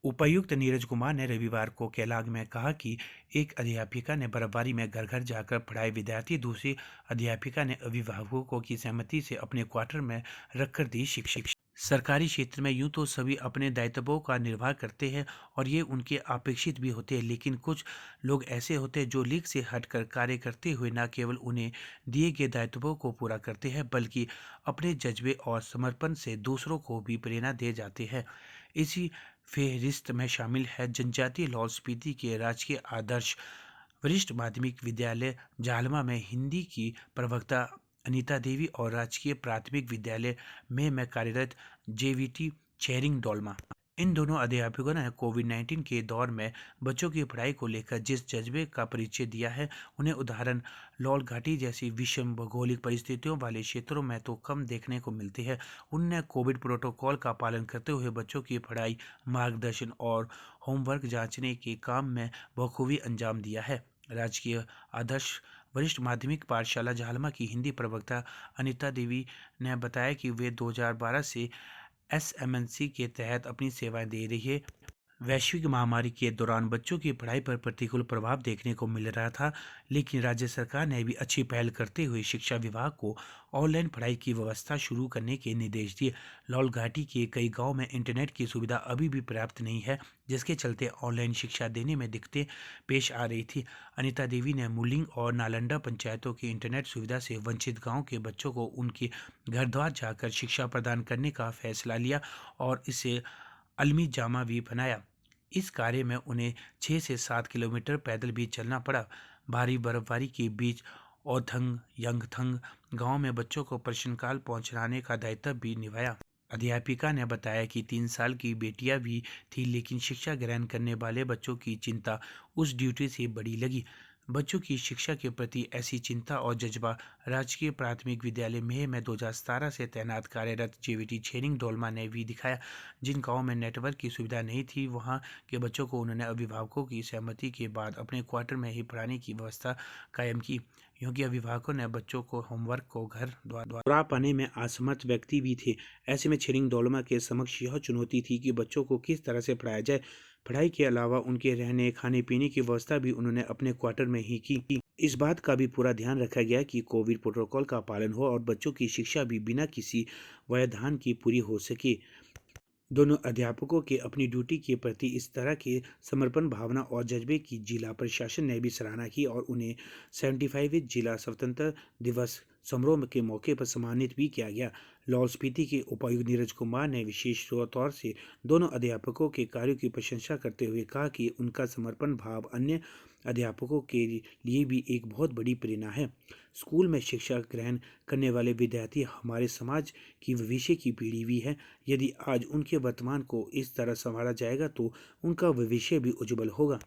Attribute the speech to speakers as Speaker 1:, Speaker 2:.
Speaker 1: उपायुक्त नीरज कुमार ने रविवार को केलांग में कहा कि एक अध्यापिका ने बर्फबारी में घर घर जाकर पढ़ाए विद्यार्थी, दूसरी अध्यापिका ने अभिभावकों की सहमति से अपने क्वार्टर में रखकर दी शिक्षा। सरकारी क्षेत्र में यूं तो सभी अपने दायित्वों का निर्वाह करते हैं और ये उनके अपेक्षित भी होते हैं, लेकिन कुछ लोग ऐसे होते हैं जो लीक से हटकर कार्य करते हुए न केवल उन्हें दिए गए दायित्वों को पूरा करते हैं बल्कि अपने जज्बे और समर्पण से दूसरों को भी प्रेरणा दे जाते हैं। इसी फेहरिस्त में शामिल है जनजातीय लाहौल स्पीति के राजकीय आदर्श वरिष्ठ माध्यमिक विद्यालय जालमा में हिंदी की प्रवक्ता अनीता देवी और राजकीय प्राथमिक विद्यालय में कार्यरत जेवीटी चेरिंग डोलमा। इन दोनों अध्यापकों ने कोविड-19 के दौर में बच्चों की पढ़ाई को लेकर जिस जज्बे का परिचय दिया है, उन्हें उदाहरण लाहौल घाटी जैसी विषम भौगोलिक परिस्थितियों वाले क्षेत्रों में तो कम देखने को मिलते हैं। उन्होंने कोविड प्रोटोकॉल का पालन करते हुए बच्चों की पढ़ाई, मार्गदर्शन और होमवर्क जांचने के काम में बखूबी अंजाम दिया है। राजकीय आदर्श वरिष्ठ माध्यमिक पाठशाला जालमा की हिंदी प्रवक्ता अनीता देवी ने बताया कि वे 2012 से एसएमएनसी के तहत अपनी सेवाएं दे रही है। वैश्विक महामारी के दौरान बच्चों की पढ़ाई पर प्रतिकूल प्रभाव देखने को मिल रहा था, लेकिन राज्य सरकार ने भी अच्छी पहल करते हुए शिक्षा विभाग को ऑनलाइन पढ़ाई की व्यवस्था शुरू करने के निर्देश दिए। लाहौल घाटी के कई गांव में इंटरनेट की सुविधा अभी भी पर्याप्त नहीं है, जिसके चलते ऑनलाइन शिक्षा देने में दिक्कतें पेश आ रही थी। अनिता देवी ने मुलिंग और नालंदा पंचायतों की इंटरनेट सुविधा से वंचित गाँव के बच्चों को उनके घर द्वार जाकर शिक्षा प्रदान करने का फैसला लिया और इसे अलमी जामा भी बनाया। इस कार्य में उन्हें 6 से 7 किलोमीटर पैदल भी चलना पड़ा। भारी बर्फबारी के बीच ओथंग यंगथंग गांव में बच्चों को प्रश्नकाल पहुंचाने का दायित्व भी निभाया। अध्यापिका ने बताया कि 3 साल की बेटियां भी थी, लेकिन शिक्षा ग्रहण करने वाले बच्चों की चिंता उस ड्यूटी से बड़ी लगी। बच्चों की शिक्षा के प्रति ऐसी चिंता और जज्बा राजकीय प्राथमिक विद्यालय में 2017 से तैनात कार्यरत जेवीटी छेरिंग डोलमा ने भी दिखाया। जिन गाँव में नेटवर्क की सुविधा नहीं थी, वहाँ के बच्चों को उन्होंने अभिभावकों की सहमति के बाद अपने क्वार्टर में ही पढ़ाने की व्यवस्था कायम की। क्योंकि अभिभावकों ने बच्चों को होमवर्क को घर द्वारा पाने में असमर्थ व्यक्ति भी थे। ऐसे में छेरिंग डोलमा के समक्ष यह चुनौती थी कि बच्चों को किस तरह से पढ़ाया जाए। पढ़ाई के अलावा उनके रहने खाने पीने की व्यवस्था भी उन्होंने अपने क्वार्टर में ही की। इस बात का भी पूरा ध्यान रखा गया कि कोविड प्रोटोकॉल का पालन हो और बच्चों की शिक्षा भी बिना किसी व्यवधान की पूरी हो सके। दोनों अध्यापकों के अपनी ड्यूटी के प्रति इस तरह के समर्पण भावना और जज्बे की जिला प्रशासन ने भी सराहना की और उन्हें 75वें जिला स्वतंत्रता दिवस समारोह के मौके पर सम्मानित भी किया गया। लाहौल स्पीति के उपायुक्त नीरज कुमार ने विशेष तौर से दोनों अध्यापकों के कार्यों की प्रशंसा करते हुए कहा कि उनका समर्पण भाव अन्य अध्यापकों के लिए भी एक बहुत बड़ी प्रेरणा है। स्कूल में शिक्षा ग्रहण करने वाले विद्यार्थी हमारे समाज की भविष्य की पीढ़ी भी है। यदि आज उनके वर्तमान को इस तरह संवारा जाएगा तो उनका भविष्य भी उज्जवल होगा।